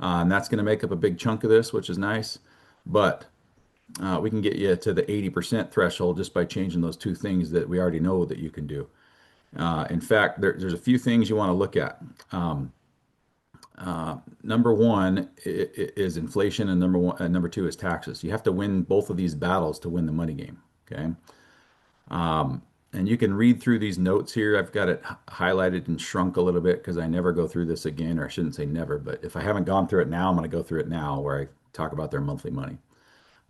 And that's going to make up a big chunk of this, which is nice. But we can get you to the 80% threshold just by changing those two things that we already know that you can do. In fact, there's a few things you want to look at. Number one is inflation, and number two is taxes. You have to win both of these battles to win the money game. Okay. And you can read through these notes here. I've got it highlighted and shrunk a little bit because I never go through this again, or I shouldn't say never, but if I haven't gone through it now, I'm going to go through it now where I talk about their monthly money.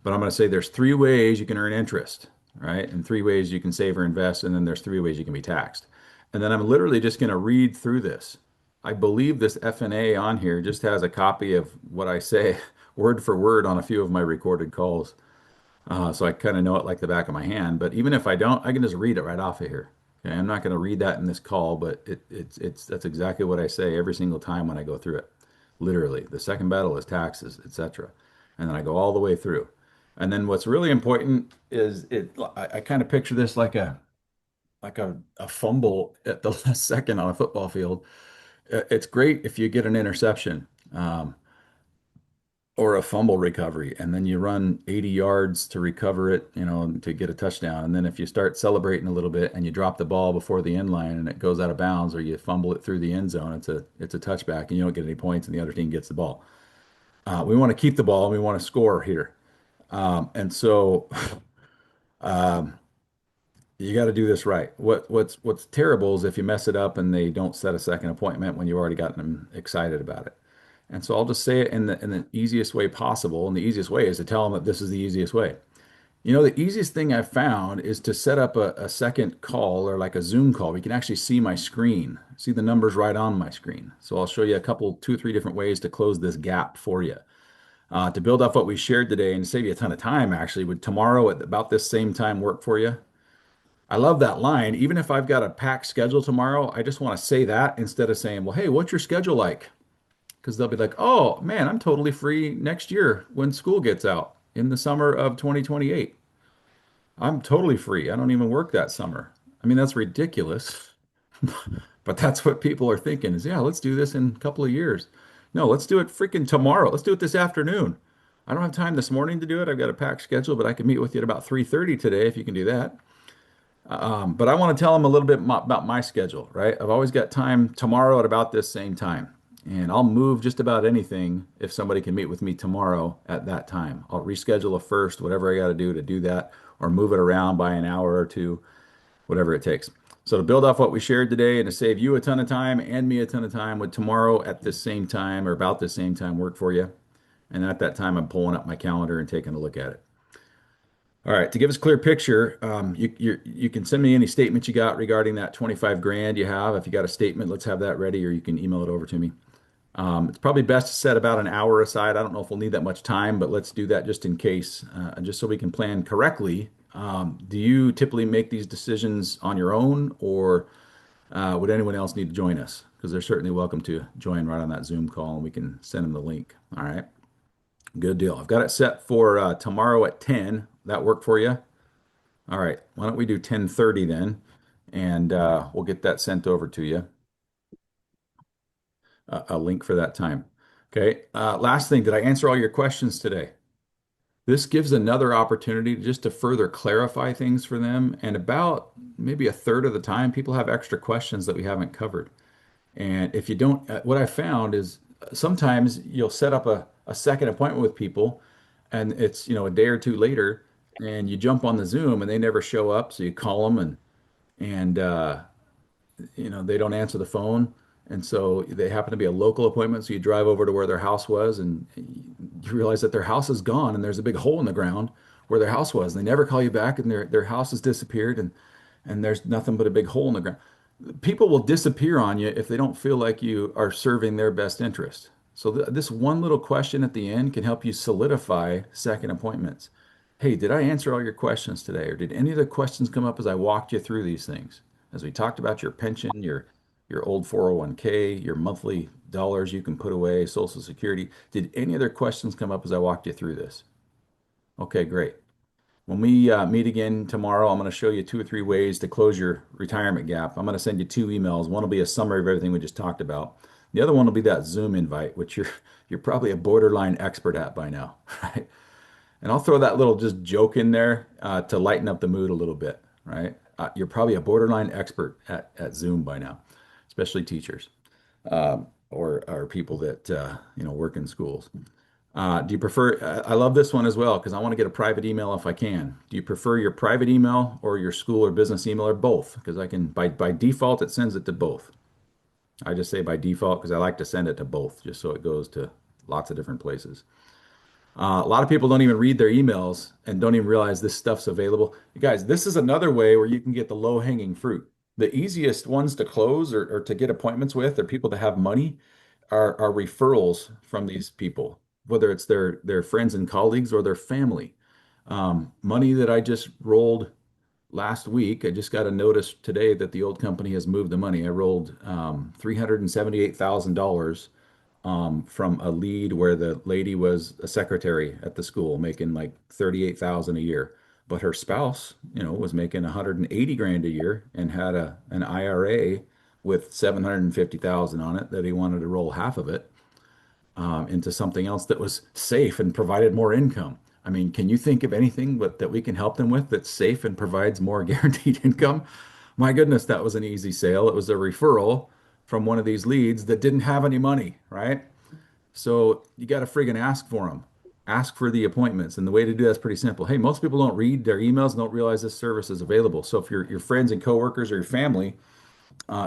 But I'm going to say there's three ways you can earn interest, right? And three ways you can save or invest, and then there's three ways you can be taxed. And then I'm literally just going to read through this. I believe this FNA on here just has a copy of what I say word for word on a few of my recorded calls. So I kind of know it like the back of my hand. But even if I don't, I can just read it right off of here. Okay, I'm not going to read that in this call, but that's exactly what I say every single time when I go through it. Literally, the second battle is taxes, etc. And then I go all the way through. And then what's really important is I kind of picture this like a fumble at the last second on a football field. It's great if you get an interception. Or a fumble recovery, and then you run 80 yards to recover it, to get a touchdown. And then if you start celebrating a little bit and you drop the ball before the end line and it goes out of bounds, or you fumble it through the end zone, it's a touchback and you don't get any points and the other team gets the ball. We want to keep the ball and we want to score here. And so you got to do this right. What's terrible is if you mess it up and they don't set a second appointment when you've already gotten them excited about it. And so I'll just say it in the easiest way possible. And the easiest way is to tell them that this is the easiest way. The easiest thing I've found is to set up a second call or like a Zoom call. We can actually see my screen, see the numbers right on my screen. So I'll show you a couple, two or three different ways to close this gap for you. To build off what we shared today and save you a ton of time, actually, would tomorrow at about this same time work for you? I love that line. Even if I've got a packed schedule tomorrow, I just want to say that instead of saying, well, hey, what's your schedule like? Because they'll be like, oh man, I'm totally free next year when school gets out in the summer of 2028. I'm totally free. I don't even work that summer. I mean, that's ridiculous. But that's what people are thinking is, yeah, let's do this in a couple of years. No, let's do it freaking tomorrow. Let's do it this afternoon. I don't have time this morning to do it. I've got a packed schedule, but I can meet with you at about 3:30 today if you can do that. But I want to tell them a little bit about my schedule, right? I've always got time tomorrow at about this same time. And I'll move just about anything if somebody can meet with me tomorrow at that time. I'll reschedule a first, whatever I got to do that, or move it around by an hour or two, whatever it takes. So to build off what we shared today and to save you a ton of time and me a ton of time, would tomorrow at the same time or about the same time work for you? And at that time, I'm pulling up my calendar and taking a look at it. All right, to give us a clear picture, you can send me any statements you got regarding that 25 grand you have. If you got a statement, let's have that ready, or you can email it over to me. It's probably best to set about an hour aside. I don't know if we'll need that much time, but let's do that just in case, just so we can plan correctly. Do you typically make these decisions on your own, or would anyone else need to join us? Because they're certainly welcome to join right on that Zoom call, and we can send them the link. All right, good deal. I've got it set for tomorrow at 10. That work for you? All right. Why don't we do 10:30 then, and we'll get that sent over to you, a link for that time. Okay. Last thing, did I answer all your questions today? This gives another opportunity just to further clarify things for them. And about maybe a third of the time, people have extra questions that we haven't covered. And if you don't, what I found is sometimes you'll set up a second appointment with people, and it's, a day or two later, and you jump on the Zoom and they never show up. So you call them, and they don't answer the phone. And so they happen to be a local appointment. So you drive over to where their house was, and you realize that their house is gone and there's a big hole in the ground where their house was. They never call you back, and their house has disappeared, and there's nothing but a big hole in the ground. People will disappear on you if they don't feel like you are serving their best interest. So this one little question at the end can help you solidify second appointments. Hey, did I answer all your questions today? Or did any of the questions come up as I walked you through these things? As we talked about your pension, your old 401k, your monthly dollars you can put away, Social Security. Did any other questions come up as I walked you through this? Okay, great. When we meet again tomorrow, I'm going to show you 2 or 3 ways to close your retirement gap. I'm going to send you 2 emails. One will be a summary of everything we just talked about. The other one will be that Zoom invite, which you're probably a borderline expert at by now, right? And I'll throw that little just joke in there to lighten up the mood a little bit, right? You're probably a borderline expert at Zoom by now, especially teachers, or people that work in schools. Do you prefer? I love this one as well because I want to get a private email if I can. Do you prefer your private email or your school or business email, or both? Because I can, by default, it sends it to both. I just say by default because I like to send it to both, just so it goes to lots of different places. A lot of people don't even read their emails and don't even realize this stuff's available. You guys, this is another way where you can get the low-hanging fruit. The easiest ones to close, or to get appointments with, or people to have money, are referrals from these people, whether it's their friends and colleagues or their family. Money that I just rolled last week. I just got a notice today that the old company has moved the money. I rolled $378,000 from a lead where the lady was a secretary at the school making like 38,000 a year, but her spouse, was making 180 grand a year and had an IRA with 750,000 on it that he wanted to roll half of it into something else that was safe and provided more income. I mean, can you think of anything that we can help them with that's safe and provides more guaranteed income? My goodness, that was an easy sale. It was a referral from one of these leads that didn't have any money, right? So you got to friggin' ask for them. Ask for the appointments. And the way to do that's pretty simple. Hey, most people don't read their emails and don't realize this service is available. So if your friends and coworkers or your family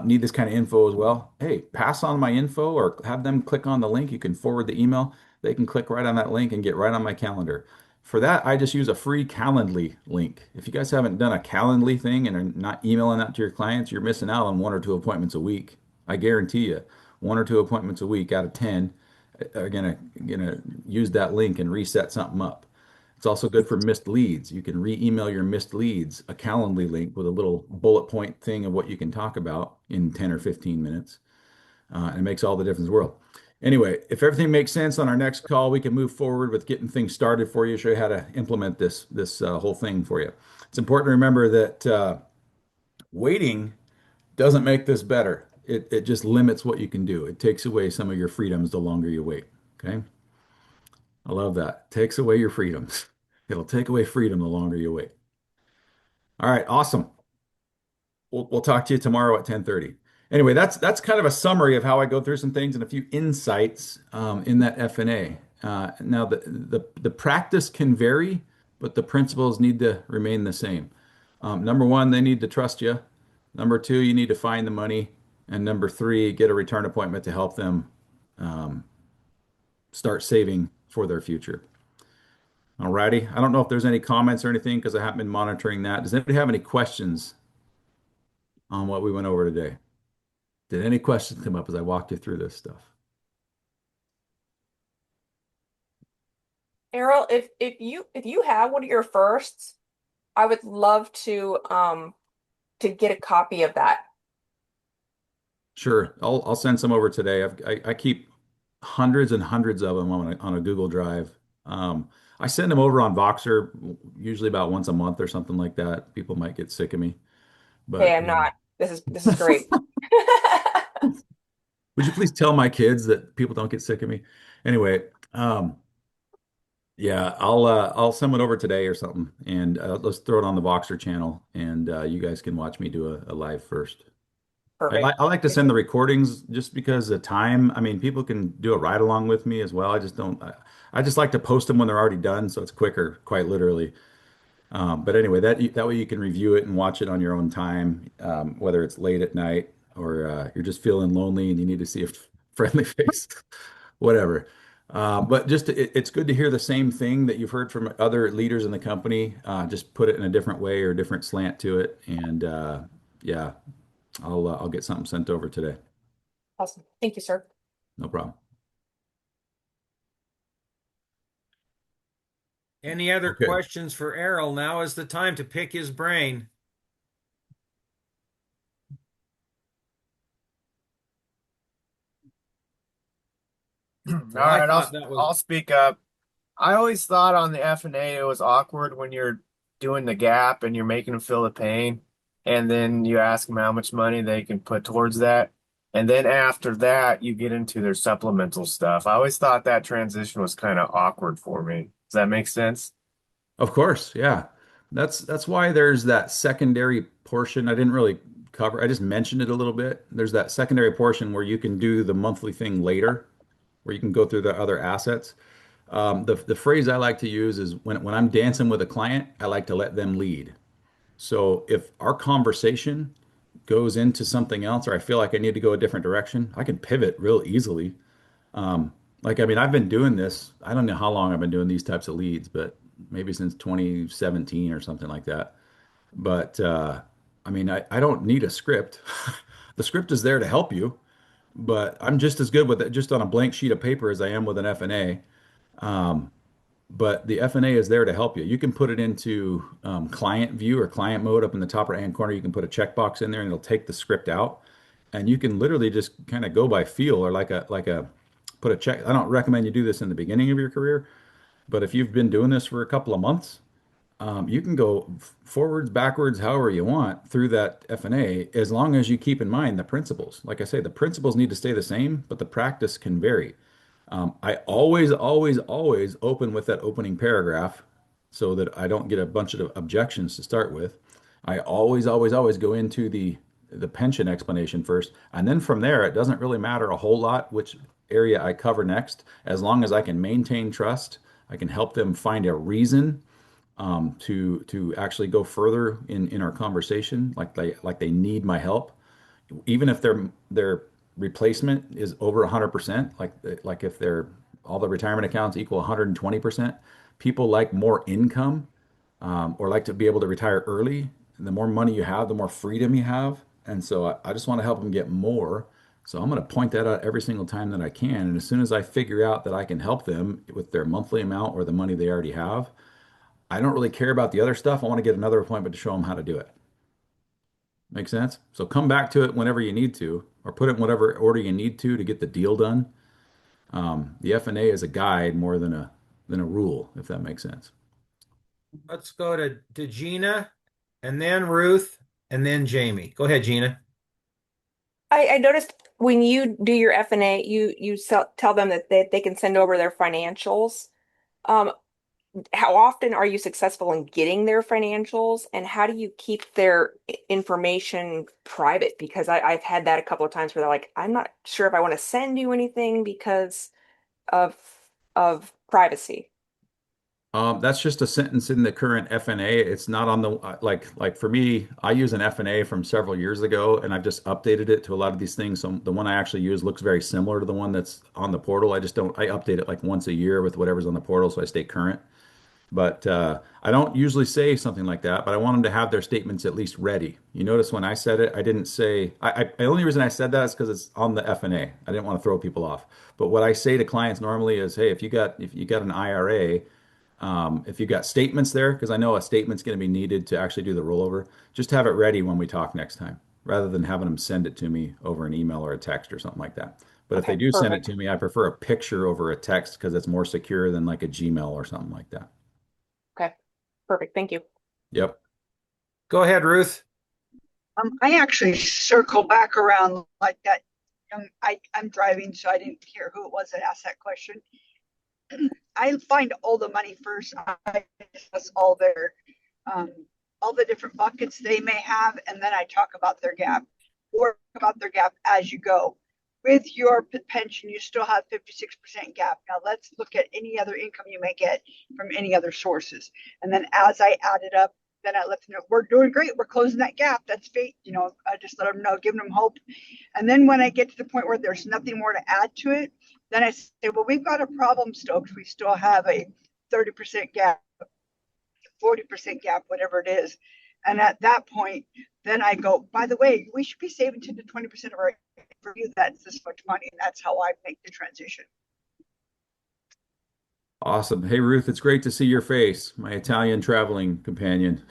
need this kind of info as well, hey, pass on my info or have them click on the link. You can forward the email. They can click right on that link and get right on my calendar. For that, I just use a free Calendly link. If you guys haven't done a Calendly thing and are not emailing that to your clients, you're missing out on 1 or 2 appointments a week. I guarantee you, 1 or 2 appointments a week out of 10 are gonna use that link and reset something up. It's also good for missed leads. You can re-email your missed leads a Calendly link with a little bullet point thing of what you can talk about in 10 or 15 minutes. And it makes all the difference in the world. Anyway, if everything makes sense on our next call, we can move forward with getting things started for you, show you how to implement this whole thing for you. It's important to remember that waiting doesn't make this better. It just limits what you can do. It takes away some of your freedoms the longer you wait. Okay. I love that. Takes away your freedoms. It'll take away freedom the longer you wait. All right, awesome. We'll talk to you tomorrow at 10:30. Anyway, that's kind of a summary of how I go through some things and a few insights in that F&A. Now the practice can vary, but the principles need to remain the same. Number one, they need to trust you. Number two, you need to find the money. And number three, get a return appointment to help them start saving for their future. Alrighty. I don't know if there's any comments or anything because I haven't been monitoring that. Does anybody have any questions on what we went over today? Did any questions come up as I walked you through this stuff? Errol, if you have one of your firsts, I would love to get a copy of that. Sure. I'll send some over today. I keep hundreds and hundreds of them on a Google Drive. I send them over on Voxer usually about once a month or something like that. People might get sick of me, Hey, but I'm not. This is great. would you please tell my kids that people don't get sick of me? Anyway, yeah, I'll send it over today or something, and let's throw it on the Voxer channel, and you guys can watch me do a live first. Perfect. I like to send the recordings just because the time. I mean, people can do a ride along with me as well. I just don't. I just like to post them when they're already done, so it's quicker, quite literally. But anyway, that way you can review it and watch it on your own time, whether it's late at night or you're just feeling lonely and you need to see a friendly face, whatever. But just it's good to hear the same thing that you've heard from other leaders in the company. Just put it in a different way or a different slant to it, and yeah, I'll get something sent over today. Awesome. Thank you, sir. No problem. Any other Okay. questions for Errol? Now is the time to pick his brain. All Well, I right, thought that was I'll speak up. I always thought on the F&A it was awkward when you're doing the gap and you're making them feel the pain, and then you ask them how much money they can put towards that. And then after that, you get into their supplemental stuff. I always thought that transition was kind of awkward for me. Does that make sense? Of course, yeah. That's why there's that secondary portion. I didn't really cover. I just mentioned it a little bit. There's that secondary portion where you can do the monthly thing later, where you can go through the other assets. The phrase I like to use is when I'm dancing with a client, I like to let them lead. So if our conversation goes into something else, or I feel like I need to go a different direction, I can pivot real easily. I mean, I've been doing this. I don't know how long I've been doing these types of leads, but maybe since 2017 or something like that. But I mean, I don't need a script. The script is there to help you, but I'm just as good with it just on a blank sheet of paper as I am with an F&A. But the F&A is there to help you. You can put it into client view or client mode up in the top right hand corner. You can put a checkbox in there and it'll take the script out. And you can literally just kind of go by feel or like a put a check. I don't recommend you do this in the beginning of your career, but if you've been doing this for a couple of months, you can go forwards, backwards, however you want through that F&A, as long as you keep in mind the principles. Like I say, the principles need to stay the same, but the practice can vary. I always, always, always open with that opening paragraph so that I don't get a bunch of objections to start with. I always, always, always go into the pension explanation first, and then from there, it doesn't really matter a whole lot which area I cover next, as long as I can maintain trust. I can help them find a reason to actually go further in our conversation, like they need my help, even if their replacement is over 100%, like if they're all the retirement accounts equal 120%, people like more income or like to be able to retire early. And the more money you have, the more freedom you have. And so I just want to help them get more. So I'm going to point that out every single time that I can. And as soon as I figure out that I can help them with their monthly amount or the money they already have, I don't really care about the other stuff. I want to get another appointment to show them how to do it. Make sense? So come back to it whenever you need to, or put it in whatever order you need to get the deal done. The F&A is a guide more than a rule, if that makes sense. Let's go to Gina and then Ruth and then Jamie. Go ahead, Gina. I noticed when you do your F&A, you tell them that they can send over their financials. Um, how often are you successful in getting their financials, and how do you keep their information private? Because I've had that a couple of times where they're like, I'm not sure if I want to send you anything because of of privacy. That's just a sentence in the current FNA. It's not on the like for me, I use an FNA from several years ago, and I've just updated it to a lot of these things. So the one I actually use looks very similar to the one that's on the portal. I update it like once a year with whatever's on the portal, so I stay current. But I don't usually say something like that, but I want them to have their statements at least ready. You notice when I said it, I didn't say, the only reason I said that is because it's on the FNA. I didn't want to throw people off. But what I say to clients normally is, hey, if you got an IRA, if you got statements there, because I know a statement's going to be needed to actually do the rollover, just have it ready when we talk next time, rather than having them send it to me over an email or a text or something like that. But if they Okay, do send it perfect. to me, I prefer a picture over a text because it's more secure than like a Gmail or something like that. Okay, perfect. Thank you. Yep. Go ahead, Ruth. I actually circle back around like that. I'm driving, so I didn't hear who it was that asked that question. I find all the money first. I discuss um, all the different buckets they may have, and then I talk about their gap or about their gap as you go. With your pension, you still have 56% gap. Now let's look at any other income you may get from any other sources. And then as I add it up, then I let them know we're doing great. We're closing that gap. That's fate. I just let them know, giving them hope. And then when I get to the point where there's nothing more to add to it, then I say, well, we've got a problem still because we still have a 30% gap, 40% gap, whatever it is. And at that point, then I go, by the way, we should be saving 10 to 20% of our, for you, that's this much money. And that's how I make the transition. Awesome. Hey, Ruth, it's great to see your face, my Italian traveling companion.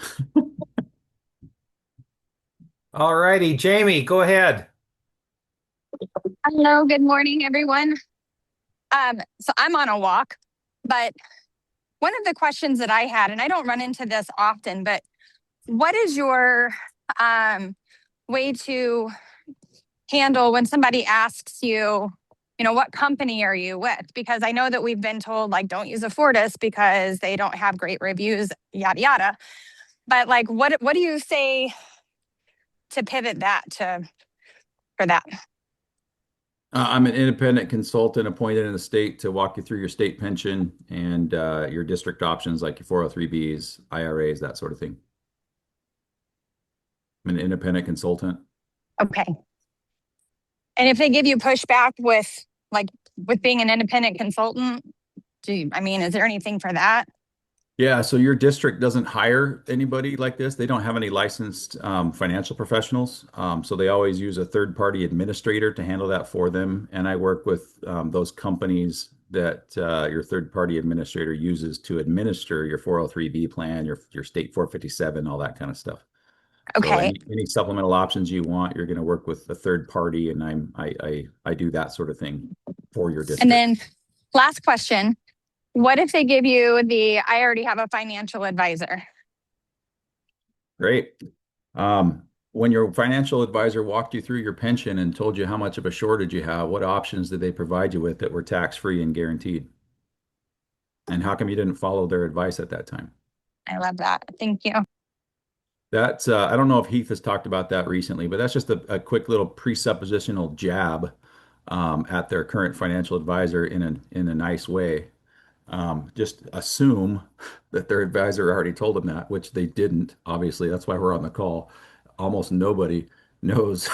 All righty, Jamie, go ahead. Hello, good morning, everyone. So I'm on a walk, but one of the questions that I had, and I don't run into this often, but what is your way to handle when somebody asks you, what company are you with? Because I know that we've been told, like, don't use Afortus because they don't have great reviews, yada, yada. But like, what do you say to pivot that for that? I'm an independent consultant appointed in the state to walk you through your state pension and your district options like your 403Bs, IRAs, that sort of thing. I'm an independent consultant. Okay. And if they give you pushback with being an independent consultant, is there anything for that? Yeah, so your district doesn't hire anybody like this. They don't have any licensed financial professionals. So they always use a third-party administrator to handle that for them. And I work with those companies that your third-party administrator uses to administer your 403B plan, your state 457, all that kind of stuff. So Okay. any supplemental options you want, you're going to work with a third party, and I do that sort of thing for your district. And then last question. What if they give you I already have a financial advisor? Great. When your financial advisor walked you through your pension and told you how much of a shortage you have, what options did they provide you with that were tax-free and guaranteed? And how come you didn't follow their advice at that time? I love that. Thank you. That's I don't know if Heath has talked about that recently, but that's just a quick little presuppositional jab at their current financial advisor in a nice way. Just assume that their advisor already told them that, which they didn't. Obviously, that's why we're on the call. Almost nobody knows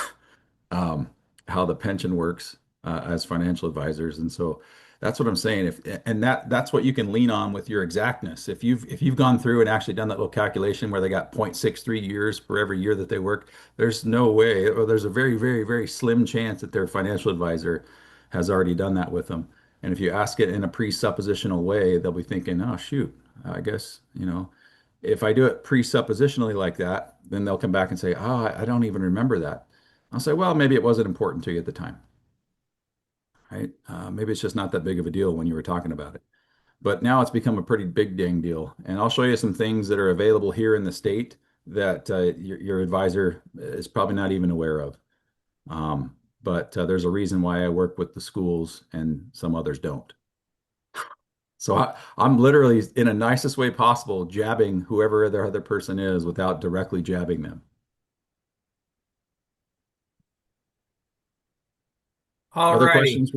um, how the pension works as financial advisors, and so that's what I'm saying. That's what you can lean on with your exactness. If you've gone through and actually done that little calculation where they got 0.63 years for every year that they work, there's no way, or there's a very, very, very slim chance that their financial advisor has already done that with them. And if you ask it in a presuppositional way, they'll be thinking, oh, shoot, I guess, if I do it presuppositionally like that, then they'll come back and say, oh, I don't even remember that. I'll say, well, maybe it wasn't important to you at the time, right? Maybe it's just not that big of a deal when you were talking about it. But now it's become a pretty big dang deal. And I'll show you some things that are available here in the state that your advisor is probably not even aware of. But there's a reason why I work with the schools and some others don't. So I'm literally, in the nicest way possible, jabbing whoever the other person is without directly jabbing them. All Other righty. questions?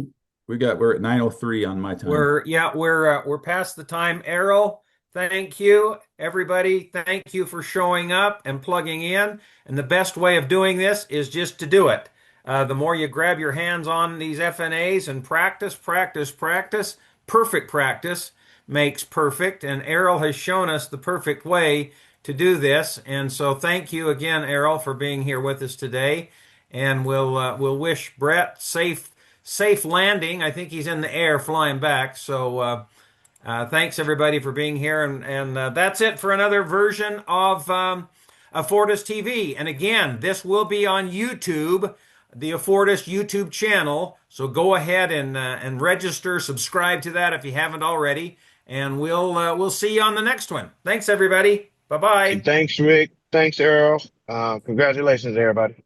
We're at 9:03 on my time. We're past the time arrow. Thank you, everybody. Thank you for showing up and plugging in. And the best way of doing this is just to do it. The more you grab your hands on these FNAs and practice, practice, practice, perfect practice makes perfect. And Errol has shown us the perfect way to do this. And so thank you again, Errol, for being here with us today. And we'll wish Brett safe landing. I think he's in the air flying back. So thanks everybody for being here, and that's it for another version of Afortus TV. And again, this will be on YouTube, the Afortus YouTube channel. So go ahead and register, subscribe to that if you haven't already, and we'll see you on the next one. Thanks everybody. Bye Hey, bye. thanks, Rick. Thanks, Earl. Congratulations, everybody.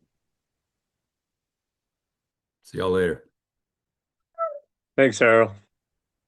See y'all later. Thanks, Errol.